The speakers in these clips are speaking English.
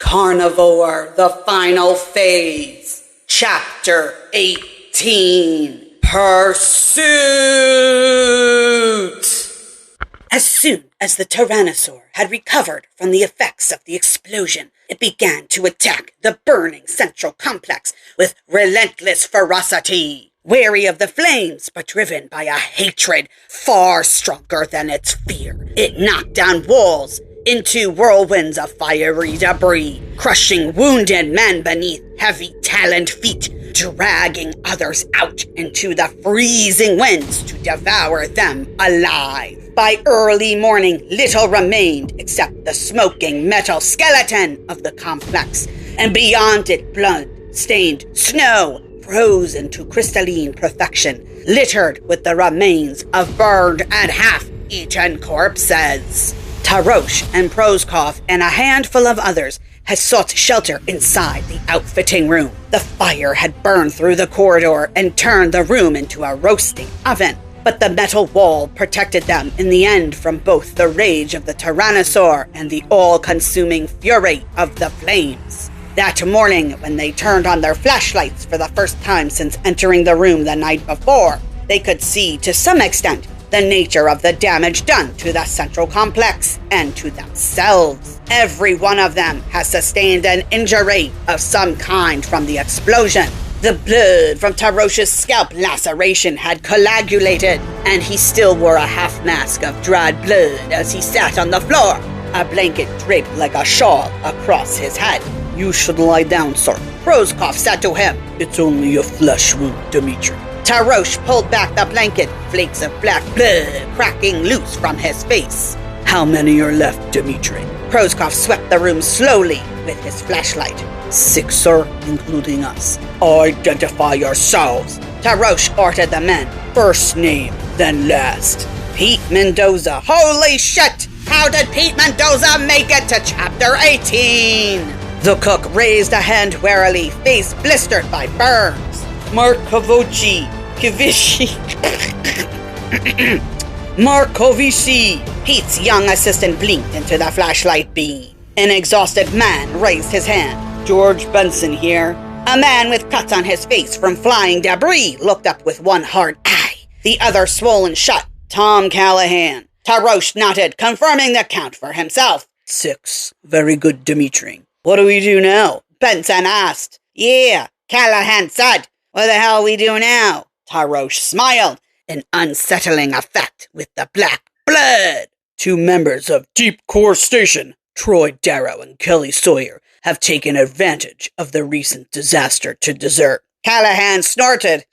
Carnivore, the final phase. Chapter 18. Pursuit! As soon as the Tyrannosaur had recovered from the effects of the explosion, it began to attack the burning central complex with relentless ferocity. Wary of the flames, but driven by a hatred far stronger than its fear, it knocked down walls into whirlwinds of fiery debris, crushing wounded men beneath heavy taloned feet, dragging others out into the freezing winds to devour them alive. By early morning, little remained except the smoking metal skeleton of the complex, and beyond it blood-stained snow frozen to crystalline perfection, littered with the remains of burned and half-eaten corpses. Tarosh and Proskov and a handful of others had sought shelter inside the outfitting room. The fire had burned through the corridor and turned the room into a roasting oven, but the metal wall protected them in the end from both the rage of the Tyrannosaur and the all-consuming fury of the flames. That morning, when they turned on their flashlights for the first time since entering the room the night before, they could see, to some extent, the nature of the damage done to the central complex and to themselves. Every one of them has sustained an injury of some kind from the explosion. The blood from Tarosh's scalp laceration had coagulated, and he still wore a half mask of dried blood as he sat on the floor, a blanket draped like a shawl across his head. "You should lie down, sir," Proskov said to him. "It's only a flesh wound, Dmitri." Tarosh pulled back the blanket, flakes of black blood cracking loose from his face. "How many are left, Dmitri?" Proskov swept the room slowly with his flashlight. "6, sir, including us." "Identify yourselves," Tarosh ordered the men. "First name, then last." "Pete Mendoza." "Holy shit! How did Pete Mendoza make it to Chapter 18? The cook raised a hand warily, face blistered by burns. "Markovici. Markovici." Pete's young assistant blinked into the flashlight beam. An exhausted man raised his hand. "George Benson here." A man with cuts on his face from flying debris looked up with one hard eye, the other swollen shut. "Tom Callahan." Tarosh nodded, confirming the count for himself. 6. Very good, Dmitri. "What do we do now?" Benson asked. "Yeah," Callahan said. "What the hell we do now?" Tarosh smiled, an unsettling effect with the black blood. 2 members of Deep Core Station, Troy Darrow and Kelly Sawyer, have taken advantage of the recent disaster to desert. Callahan snorted.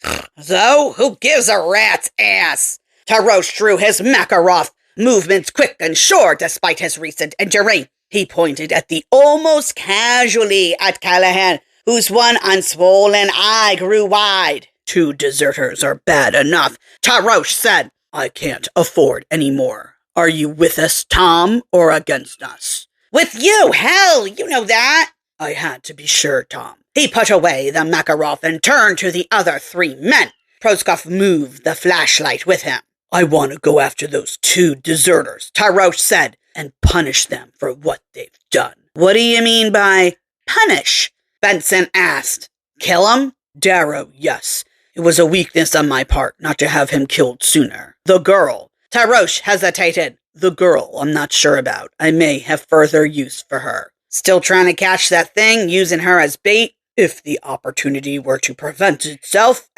"So, who gives a rat's ass?" Tarosh drew his Makarov, movements quick and sure despite his recent injury. He pointed at the almost casually at Callahan, whose one unswollen eye grew wide. 2 deserters are bad enough, Tarosh said. "I can't afford any more. Are you with us, Tom, or against us?" "With you, hell, you know that." "I had to be sure, Tom." He put away the Makarov and turned to the other 3 men. Proskov moved the flashlight with him. "I want to go after those 2 deserters," Tarosh said, "and punish them for what they've done." "What do you mean by punish?" Benson asked. "Kill him?" "Darrow, yes. It was a weakness on my part not to have him killed sooner." "The girl." Tarosh hesitated. "The girl, I'm not sure about. I may have further use for her." "Still trying to catch that thing, using her as bait?" "If the opportunity were to present itself,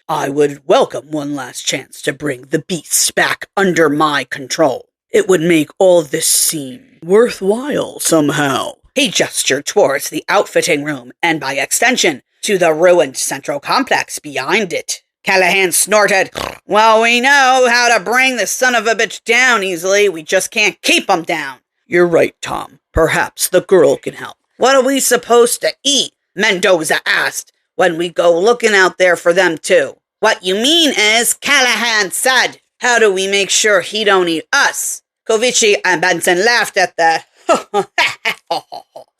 I would welcome one last chance to bring the beasts back under my control. It would make all this seem worthwhile somehow." He gestured towards the outfitting room, and by extension, to the ruined central complex behind it. Callahan snorted. "Well, we know how to bring the son of a bitch down easily. We just can't keep him down." "You're right, Tom. Perhaps the girl can help." "What are we supposed to eat?" Mendoza asked. "When we go looking out there for them too." "What you mean is," Callahan said, "how do we make sure he don't eat us?" Kovici and Benson laughed at the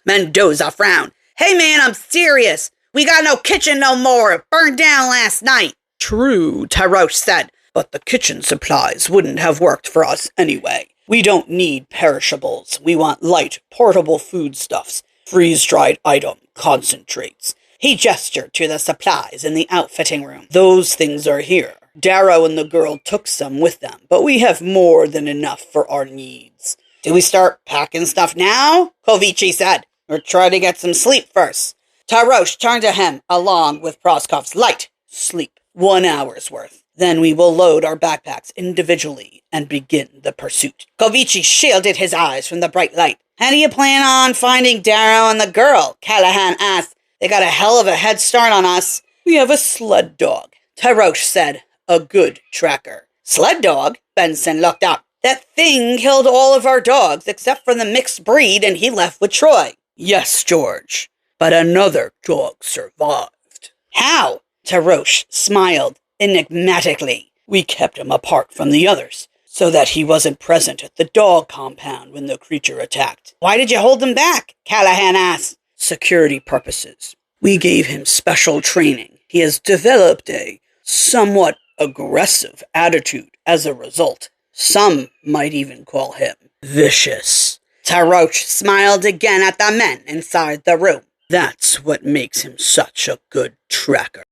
Mendoza frowned. "Hey man, I'm serious. We got no kitchen no more. It burned down last night." "True," Tarosh said, "but the kitchen supplies wouldn't have worked for us anyway. We don't need perishables. We want light, portable foodstuffs, freeze-dried item, concentrates. He gestured to the supplies in the outfitting room. Those things are here. Darrow and the girl took some with them, but we have more than enough for our needs. Do we start packing stuff now? Kovici said. Or try to get some sleep first. Tarosh turned to him, along with Proskov's light sleep, 1 hour's worth. Then we will load our backpacks individually and begin the pursuit. Kovici shielded his eyes from the bright light. How do you plan on finding Darrow and the girl? Callahan asked. They got a hell of a head start on us. We have a sled dog, Tarosh said. A good tracker. Sled dog? Benson looked up. That thing killed all of our dogs except for the mixed breed, and he left with Troy. Yes, George, but another dog survived. How? Tarosh smiled enigmatically. We kept him apart from the others, so that he wasn't present at the dog compound when the creature attacked. Why did you hold him back? Callahan asked. Security purposes. We gave him special training. He has developed a somewhat aggressive attitude as a result. Some might even call him vicious. Tarosh smiled again at the men inside the room. That's what makes him such a good tracker.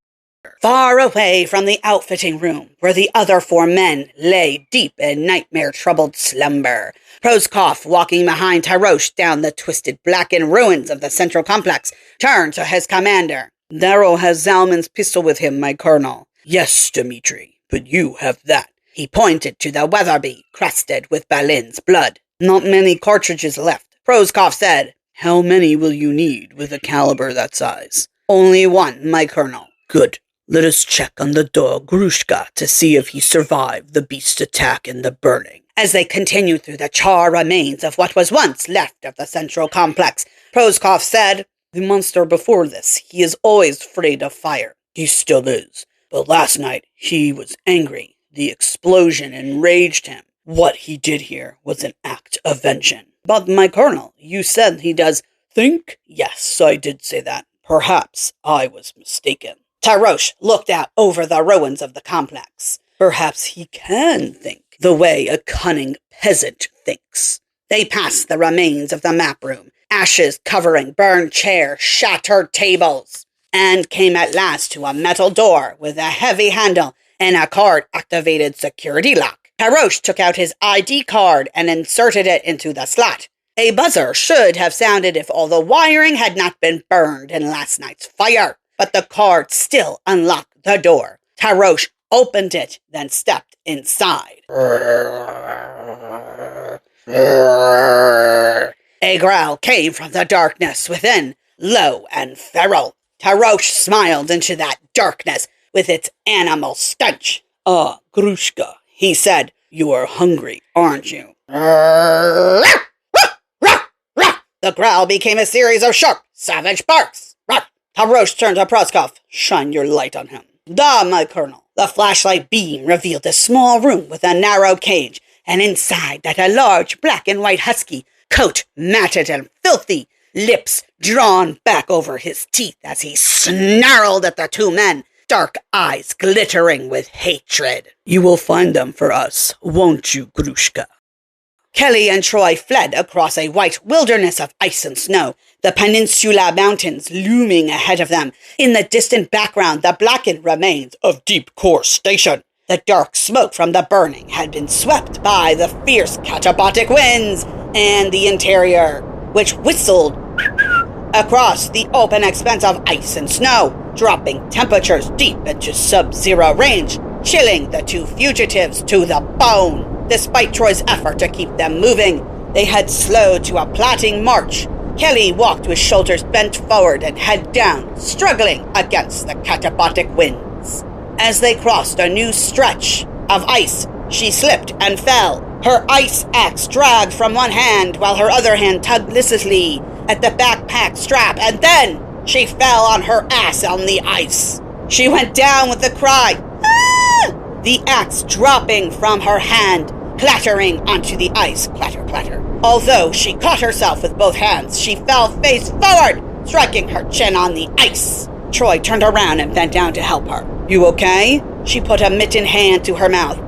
Far away from the outfitting room, where the other 4 men lay deep in nightmare-troubled slumber, Proskov, walking behind Tarosh down the twisted blackened ruins of the central complex, turned to his commander. Darrow has Zalman's pistol with him, my colonel. Yes, Dmitri, but you have that. He pointed to the Weatherby, crusted with Berlin's blood. Not many cartridges left, Proskov said. How many will you need with a caliber that size? Only 1, my colonel. Good. Let us check on the dog Grushka to see if he survived the beast's attack and the burning. As they continued through the charred remains of what was once left of the central complex, Proskov said, The monster before this, he is always afraid of fire. He still is. But last night, he was angry. The explosion enraged him. What he did here was an act of vengeance. But, my colonel, you said he does think? Yes, I did say that. Perhaps I was mistaken. Tarosh looked out over the ruins of the complex. Perhaps he can think the way a cunning peasant thinks. They passed the remains of the map room, ashes covering burned chairs, shattered tables, and came at last to a metal door with a heavy handle and a card-activated security lock. Tarosh took out his ID card and inserted it into the slot. A buzzer should have sounded if all the wiring had not been burned in last night's fire, but the card still unlocked the door. Tarosh opened it, then stepped inside. A growl came from the darkness within, low and feral. Tarosh smiled into that darkness with its animal stench. Ah, Grushka, he said, you are hungry, aren't you? The growl became a series of sharp, savage barks. Tarosh turned to Proskov. Shine your light on him. Da, my colonel. The flashlight beam revealed a small room with a narrow cage, and inside that a large black and white husky, coat matted and filthy, lips drawn back over his teeth as he snarled at the 2 men, dark eyes glittering with hatred. You will find them for us, won't you, Grushka? Kelly and Troy fled across a white wilderness of ice and snow, the Peninsula Mountains looming ahead of them. In the distant background, the blackened remains of Deep Core Station. The dark smoke from the burning had been swept by the fierce katabatic winds, and the interior, which whistled across the open expanse of ice and snow, dropping temperatures deep into sub-zero range, chilling the 2 fugitives to the bone. Despite Troy's effort to keep them moving, they had slowed to a plodding march. Kelly walked with shoulders bent forward and head down, struggling against the katabatic winds. As they crossed a new stretch of ice, she slipped and fell. Her ice axe dragged from one hand while her other hand tugged listlessly at the backpack strap, and then she fell on her ass on the ice. She went down with a cry, "Ah!" The axe dropping from her hand, clattering onto the ice, clatter, clatter. Although she caught herself with both hands, she fell face forward, striking her chin on the ice. Troy turned around and bent down to help her. You okay? She put a mittened hand to her mouth.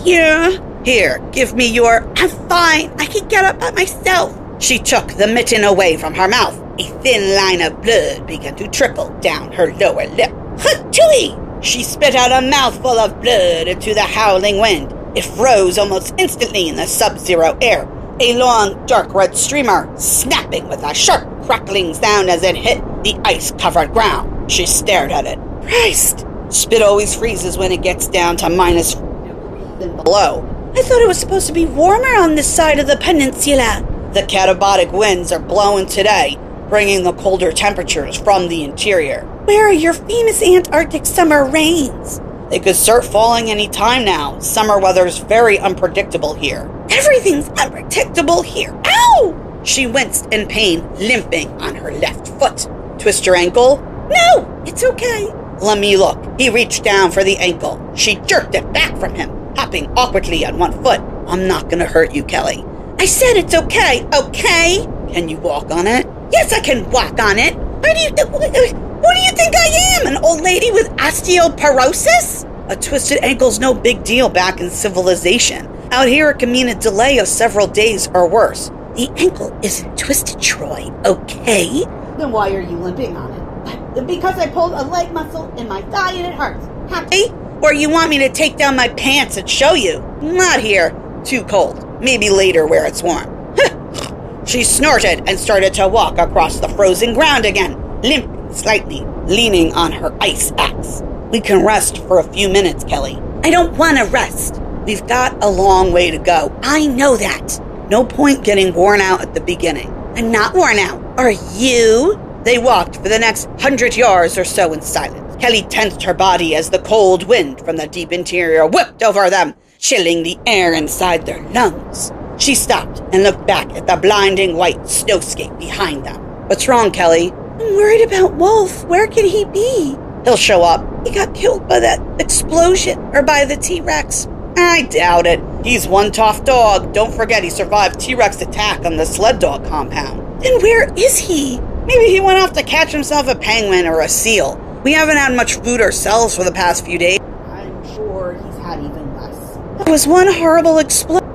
Yeah. Here, give me your... I'm fine. I can get up by myself. She took the mitten away from her mouth. A thin line of blood began to trickle down her lower lip. Hatui! She spit out a mouthful of blood into the howling wind. It froze almost instantly in the sub-zero air. A long, dark red streamer, snapping with a sharp, crackling sound as it hit the ice-covered ground. She stared at it. Christ! Spit always freezes when it gets down to minus and below. I thought it was supposed to be warmer on this side of the peninsula. The catabolic winds are blowing today, bringing the colder temperatures from the interior. Where are your famous Antarctic summer rains? They could start falling any time now. Summer weather's very unpredictable here. Everything's unpredictable here. Ow! She winced in pain, limping on her left foot. Twist your ankle? No, it's okay. Let me look. He reached down for the ankle. She jerked it back from him, hopping awkwardly on one foot. I'm not gonna hurt you, Kelly. I said it's okay, okay? Can you walk on it? Yes, I can walk on it. Who do you think I am? An old lady with osteoporosis? A twisted ankle's no big deal back in civilization. Out here, it can mean a delay of several days or worse. The ankle isn't twisted, Troy, okay? Then why are you limping on it? Because I pulled a leg muscle in my thigh and it hurts. Happy? Or you want me to take down my pants and show you? Not here. Too cold. Maybe later where it's warm. She snorted and started to walk across the frozen ground again, limping slightly, leaning on her ice axe. We can rest for a few minutes, Kelly. I don't want to rest. We've got a long way to go. I know that. No point getting worn out at the beginning. I'm not worn out. Are you? They walked for the next 100 yards or so in silence. Kelly tensed her body as the cold wind from the deep interior whipped over them, chilling the air inside their lungs. She stopped and looked back at the blinding white snowscape behind them. What's wrong, Kelly? I'm worried about Wolf. Where could he be? He'll show up. He got killed by that explosion, or by the T-Rex. I doubt it. He's one tough dog. Don't forget he survived T-Rex attack on the sled dog compound. Then where is he? Maybe he went off to catch himself a penguin or a seal. We haven't had much food ourselves for the past few days. I'm sure he's had even less. It was one horrible explosion.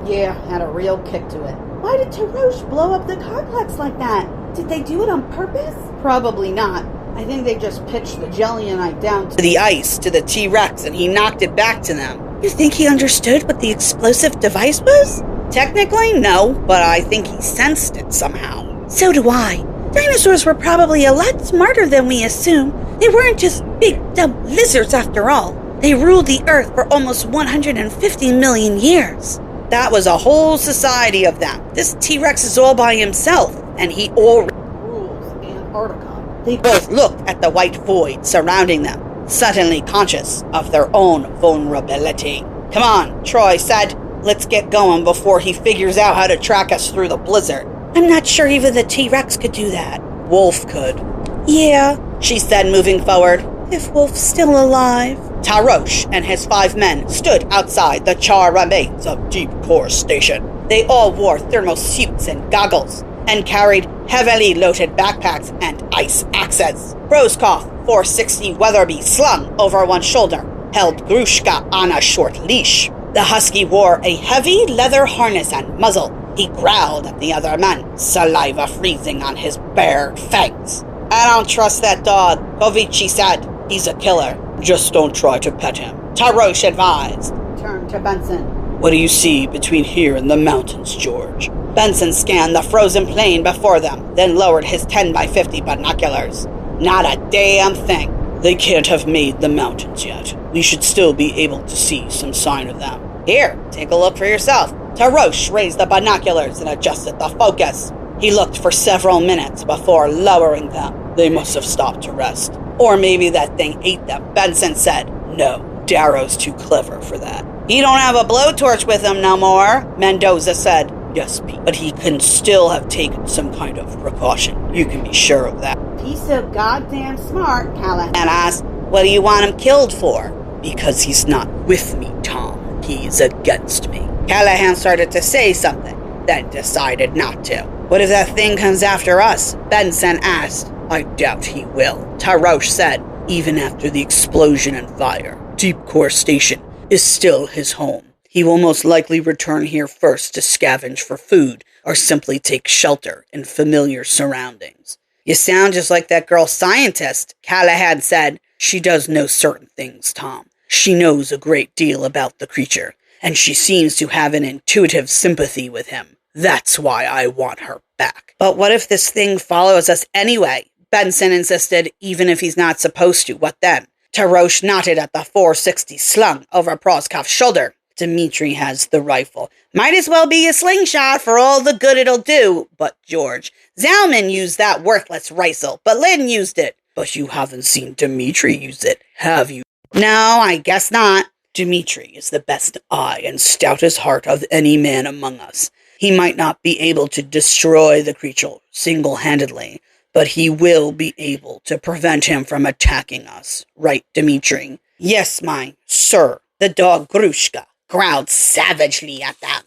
Yeah, had a real kick to it. Why did Tarosh blow up the complex like that? Did they do it on purpose? Probably not. I think they just pitched the Jellyonite down to the ice, to the T-Rex, and he knocked it back to them. You think he understood what the explosive device was? Technically, no, but I think he sensed it somehow. So do I. Dinosaurs were probably a lot smarter than we assume. They weren't just big, dumb lizards after all. They ruled the Earth for almost 150 million years. That was a whole society of them. This T-Rex is all by himself, and he already rules Antarctica. They both looked at the white void surrounding them, suddenly conscious of their own vulnerability. Come on, Troy said. Let's get going before he figures out how to track us through the blizzard. I'm not sure even the T-Rex could do that. Wolf could. Yeah, she said, moving forward. If Wolf's still alive. Tarosh and his 5 men stood outside the charred remains of Deep Core Station. They all wore thermal suits and goggles, and carried heavily loaded backpacks and ice axes. Roscoff, 460 Weatherby slung over one shoulder, held Grushka on a short leash. The husky wore a heavy leather harness and muzzle. He growled at the other men, saliva freezing on his bared fangs. I don't trust that dog, Kovici said. He's a killer. Just don't try to pet him, Tarosh advised. Turned to Benson. What do you see between here and the mountains, George? Benson scanned the frozen plain before them, then lowered his 10x50 binoculars. Not a damn thing. They can't have made the mountains yet. We should still be able to see some sign of them. Here, take a look for yourself. Tarosh raised the binoculars and adjusted the focus. He looked for several minutes before lowering them. They must have stopped to rest. Or maybe that thing ate them, Benson said. No, Darrow's too clever for that. He don't have a blowtorch with him no more, Mendoza said. Yes, Pete, but he can still have taken some kind of precaution. You can be sure of that. He's so goddamn smart, Callahan asked. What do you want him killed for? Because he's not with me, Tom. He's against me. Callahan started to say something, then decided not to. What if that thing comes after us? Benson asked. I doubt he will, Tarosh said. Even after the explosion and fire, Deep Core Station is still his home. He will most likely return here first to scavenge for food or simply take shelter in familiar surroundings. You sound just like that girl scientist, Callahan said. She does know certain things, Tom. She knows a great deal about the creature, and she seems to have an intuitive sympathy with him. That's why I want her back. But what if this thing follows us anyway? Benson insisted. Even if he's not supposed to, what then? Tarosh nodded at the .460 slung over Proskov's shoulder. Dmitri has the rifle. Might as well be a slingshot for all the good it'll do. But George, Zalman used that worthless rifle, but Lynn used it. But you haven't seen Dmitri use it, have you? No, I guess not. Dmitri is the best eye and stoutest heart of any man among us. He might not be able to destroy the creature single-handedly, but he will be able to prevent him from attacking us. Right, Dmitri? Yes, my sir. The dog Grushka growled savagely at them.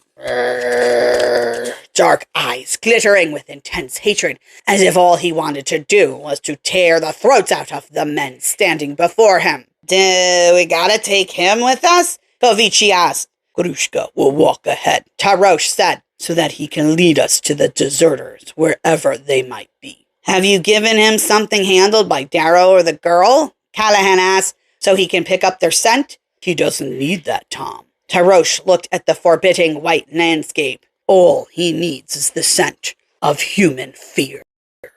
Dark eyes glittering with intense hatred, as if all he wanted to do was to tear the throats out of the men standing before him. Do we gotta take him with us? Kovici asked. Grushka will walk ahead, Tarosh said, so that he can lead us to the deserters, wherever they might be. Have you given him something handled by Darrow or the girl? Callahan asked, so he can pick up their scent? He doesn't need that, Tom. Tarosh looked at the forbidding white landscape. All he needs is the scent of human fear.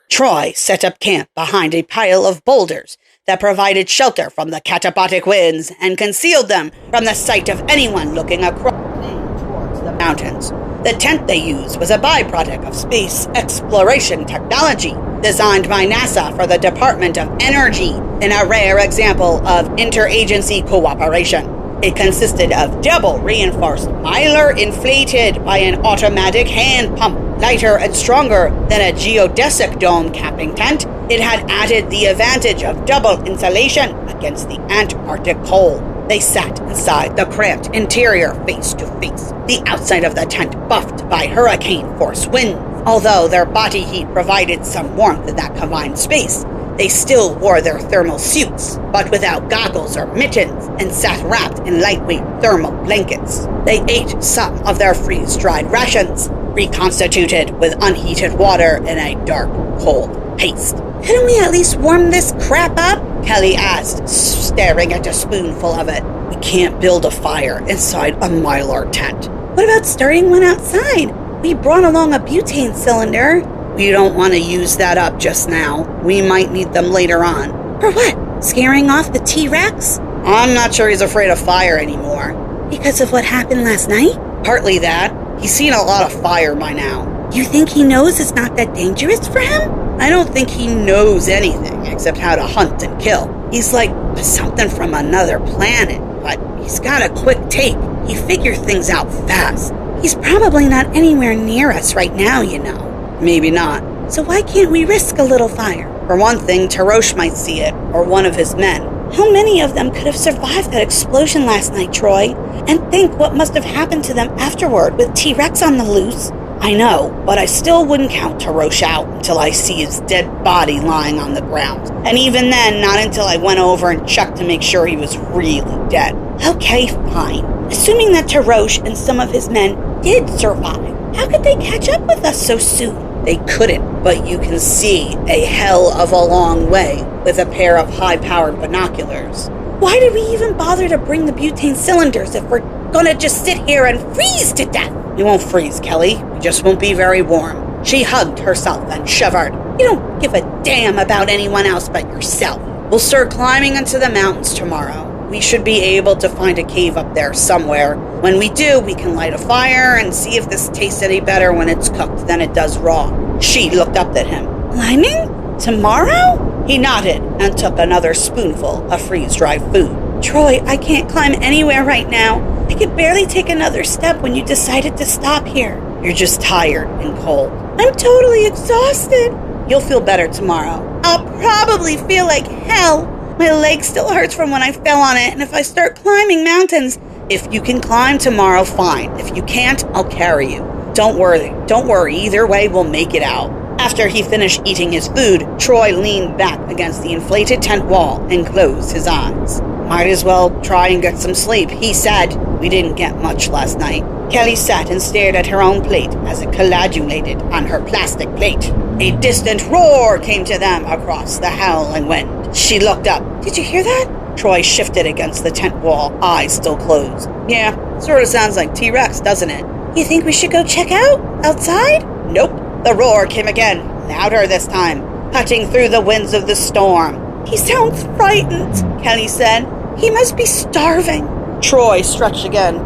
Troy set up camp behind a pile of boulders that provided shelter from the katabatic winds and concealed them from the sight of anyone looking across towards the mountains. The tent they used was a byproduct of space exploration technology designed by NASA for the Department of Energy, in a rare example of interagency cooperation. It consisted of double reinforced mylar inflated by an automatic hand pump, lighter and stronger than a geodesic dome camping tent. It had added the advantage of double insulation against the Antarctic cold. They sat inside the cramped interior face to face, the outside of the tent buffed by hurricane-force winds. Although their body heat provided some warmth in that confined space, they still wore their thermal suits, but without goggles or mittens, and sat wrapped in lightweight thermal blankets. They ate some of their freeze-dried rations, reconstituted with unheated water in a dark, cold paste. Couldn't we at least warm this crap up? Kelly asked, staring at a spoonful of it. We can't build a fire inside a mylar tent. What about starting one outside? We brought along a butane cylinder. We don't want to use that up just now. We might need them later on. For what? Scaring off the T-Rex? I'm not sure he's afraid of fire anymore. Because of what happened last night? Partly that. He's seen a lot of fire by now. You think he knows it's not that dangerous for him? I don't think he knows anything except how to hunt and kill. He's like something from another planet, but he's got a quick take. He figures things out fast. He's probably not anywhere near us right now, you know. Maybe not. So why can't we risk a little fire? For one thing, Tarosh might see it, or one of his men. How many of them could have survived that explosion last night, Troy? And think what must have happened to them afterward with T-Rex on the loose. I know, but I still wouldn't count Tarosh out until I see his dead body lying on the ground. And even then, not until I went over and checked to make sure he was really dead. Okay, fine. Assuming that Tarosh and some of his men did survive, how could they catch up with us so soon? They couldn't, but you can see a hell of a long way with a pair of high-powered binoculars. Why did we even bother to bring the butane cylinders if we're gonna just sit here and freeze to death? We won't freeze, Kelly. We just won't be very warm. She hugged herself and shivered. You don't give a damn about anyone else but yourself. We'll start climbing into the mountains tomorrow. We should be able to find a cave up there somewhere. When we do, we can light a fire and see if this tastes any better when it's cooked than it does raw. She looked up at him. Climbing? Tomorrow? He nodded and took another spoonful of freeze-dried food. Troy, I can't climb anywhere right now. I could barely take another step when you decided to stop here. You're just tired and cold. I'm totally exhausted. You'll feel better tomorrow. I'll probably feel like hell. My leg still hurts from when I fell on it, and if I start climbing mountains... If you can climb tomorrow, fine. If you can't, I'll carry you. Don't worry. Either way, we'll make it out. After he finished eating his food, Troy leaned back against the inflated tent wall and closed his eyes. Might as well try and get some sleep, he said. We didn't get much last night. Kelly sat and stared at her own plate as it coagulated on her plastic plate. A distant roar came to them across the howling wind. She looked up. Did you hear that? Troy shifted against the tent wall, eyes still closed. Yeah, sort of sounds like T-Rex, doesn't it? You think we should go check out? Outside? Nope. The roar came again, louder this time, cutting through the winds of the storm. He sounds frightened, Kelly said. He must be starving. Troy stretched again.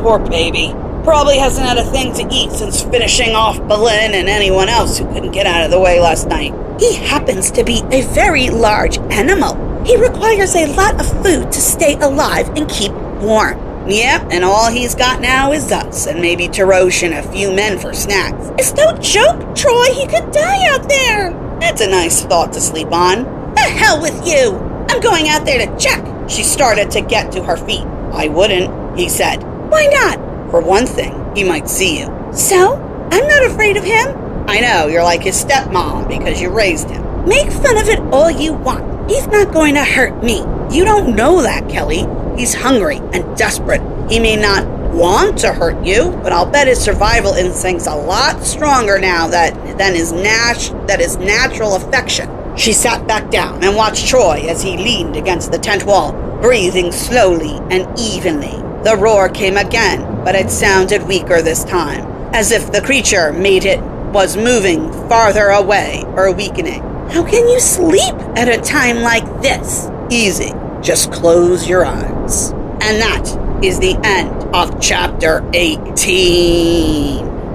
Poor baby. Probably hasn't had a thing to eat since finishing off Berlin and anyone else who couldn't get out of the way last night. He happens to be a very large animal. He requires a lot of food to stay alive and keep warm. Yep, and all he's got now is us, and maybe Tarosh and a few men for snacks. It's no joke, Troy. He could die out there. That's a nice thought to sleep on. The hell with you. I'm going out there to check. She started to get to her feet. I wouldn't, he said. Why not? For one thing, he might see you. So? I'm not afraid of him. I know, you're like his stepmom because you raised him. Make fun of it all you want. He's not going to hurt me. You don't know that, Kelly. He's hungry and desperate. He may not want to hurt you, but I'll bet his survival instinct's a lot stronger now than his natural affection. She sat back down and watched Troy as he leaned against the tent wall, breathing slowly and evenly. The roar came again, but it sounded weaker this time, as if the creature was moving farther away or weakening. How can you sleep at a time like this? Easy. Just close your eyes. And that is the end of chapter 18.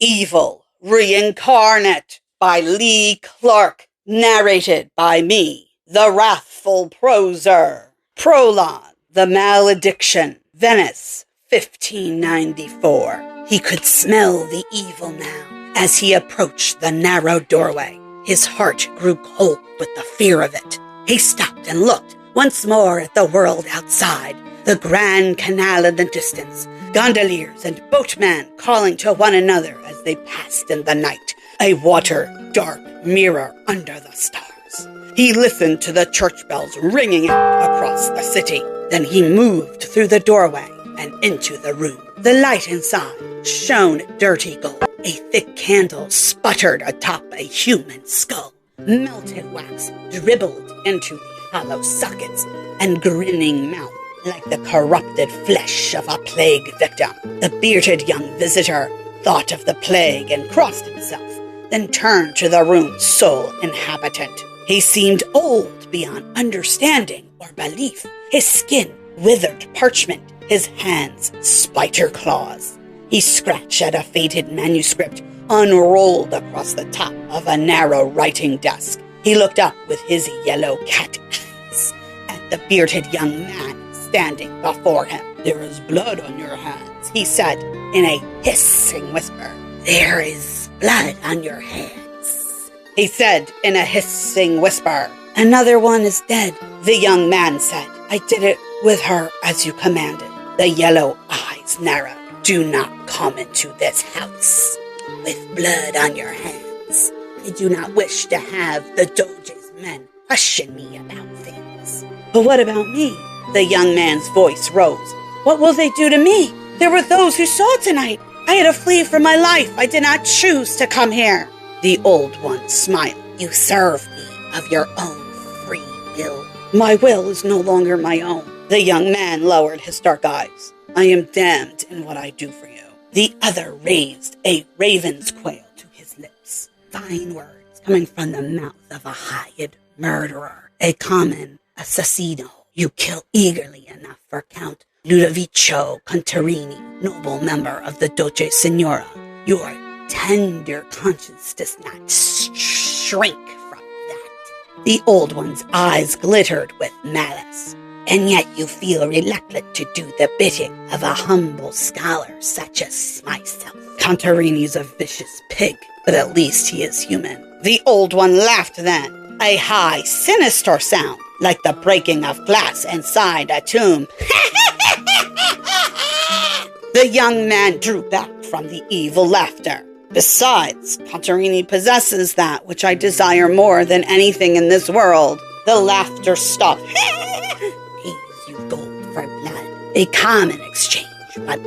Evil Reincarnate by Leigh Clark. Narrated by me, TheWrathfulProser. Prologue. The Malediction. Venice, 1594. He could smell the evil now as he approached the narrow doorway. His heart grew cold with the fear of it. He stopped and looked once more at the world outside, the Grand Canal in the distance, gondoliers and boatmen calling to one another as they passed in the night, a water-dark mirror under the stars. He listened to the church bells ringing out across the city. Then he moved through the doorway and into the room. The light inside shone dirty gold. A thick candle sputtered atop a human skull. Melted wax dribbled into the hollow sockets and grinning mouth like the corrupted flesh of a plague victim. The bearded young visitor thought of the plague and crossed himself, then turned to the room's sole inhabitant. He seemed old beyond understanding or belief, his skin withered parchment, his hands spider claws. He scratched at a faded manuscript unrolled across the top of a narrow writing desk. He looked up with his yellow cat eyes at the bearded young man standing before him. There is blood on your hands, he said in a hissing whisper. There is blood on your hands, he said in a hissing whisper. Another one is dead, the young man said. I did it with her as you commanded. The yellow eyes narrowed. Do not come into this house with blood on your hands. I do not wish to have the Doge's men question me about things. But what about me? The young man's voice rose. What will they do to me? There were those who saw tonight. I had to flee for my life. I did not choose to come here. The old one smiled. You serve me of your own free will. My will is no longer my own. The young man lowered his dark eyes. I am damned in what I do for you. The other raised a raven's quail to his lips. Fine words coming from the mouth of a hired murderer, a common assassino. You kill eagerly enough for Count Ludovico Contarini, noble member of the Doge Signora. Your tender conscience does not shrink from that. The old one's eyes glittered with malice. And yet you feel reluctant to do the bidding of a humble scholar such as myself. Contarini's a vicious pig, but at least he is human. The old one laughed then, a high, sinister sound, like the breaking of glass inside a tomb. The young man drew back from the evil laughter. Besides, Contarini possesses that which I desire more than anything in this world. The laughter stopped. Pays you gold for blood, a common exchange, but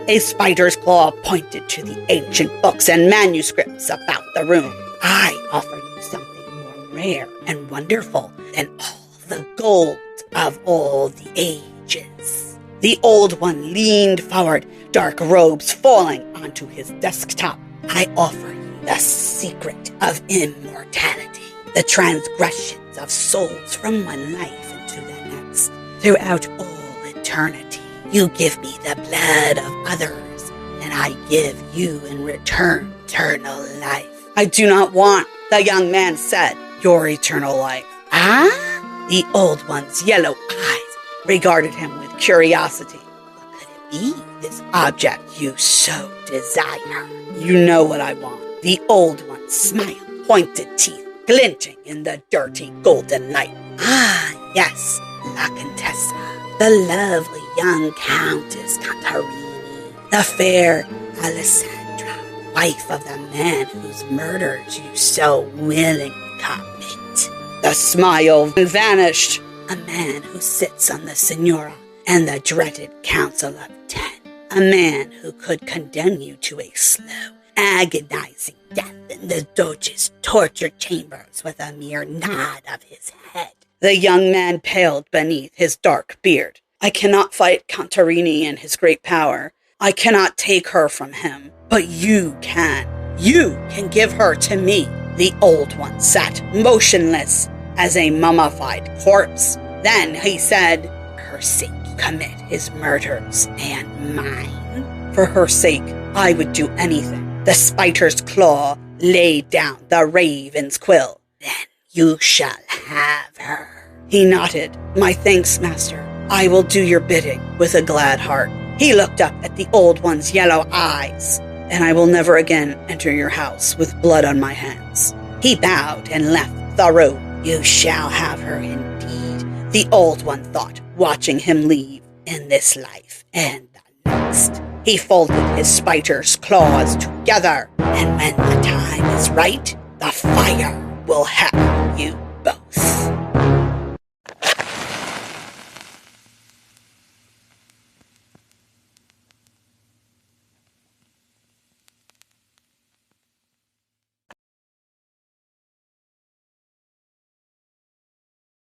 a spider's claw pointed to the ancient books and manuscripts about the room. I offer you something more rare and wonderful than all the gold of all the ages. The old one leaned forward, dark robes falling onto his desktop. I offer you the secret of immortality, the transgressions of souls from one life into the next. Throughout all eternity, you give me the blood of others, and I give you in return eternal life. I do not want, the young man said, your eternal life. Ah? The old one's yellow eyes regarded him with curiosity. What could it be, this object you so desire? You know what I want. The old one smiled, pointed teeth glinting in the dirty golden light. Ah, yes, La Contessa, the lovely young Countess Contarini, the fair Alessandra, wife of the man whose murders you so willingly commit. The smile vanished. A man who sits on the Signora and the dreaded Council of 10. A man who could condemn you to a slow, agonizing death in the Doge's torture chambers with a mere nod of his head. The young man paled beneath his dark beard. I cannot fight Contarini and his great power. I cannot take her from him. But you can. You can give her to me. The old one sat motionless as a mummified corpse. Then he said, her sake commit his murders and mine. For her sake, I would do anything. The spider's claw laid down the raven's quill. Then you shall have her. He nodded. My thanks, master. I will do your bidding with a glad heart. He looked up at the old one's yellow eyes. And I will never again enter your house with blood on my hands. He bowed and left the room. You shall have her indeed, the old one thought, watching him leave in this life and the next. He folded his spider's claws together, and when the time is right, the fire will have you both.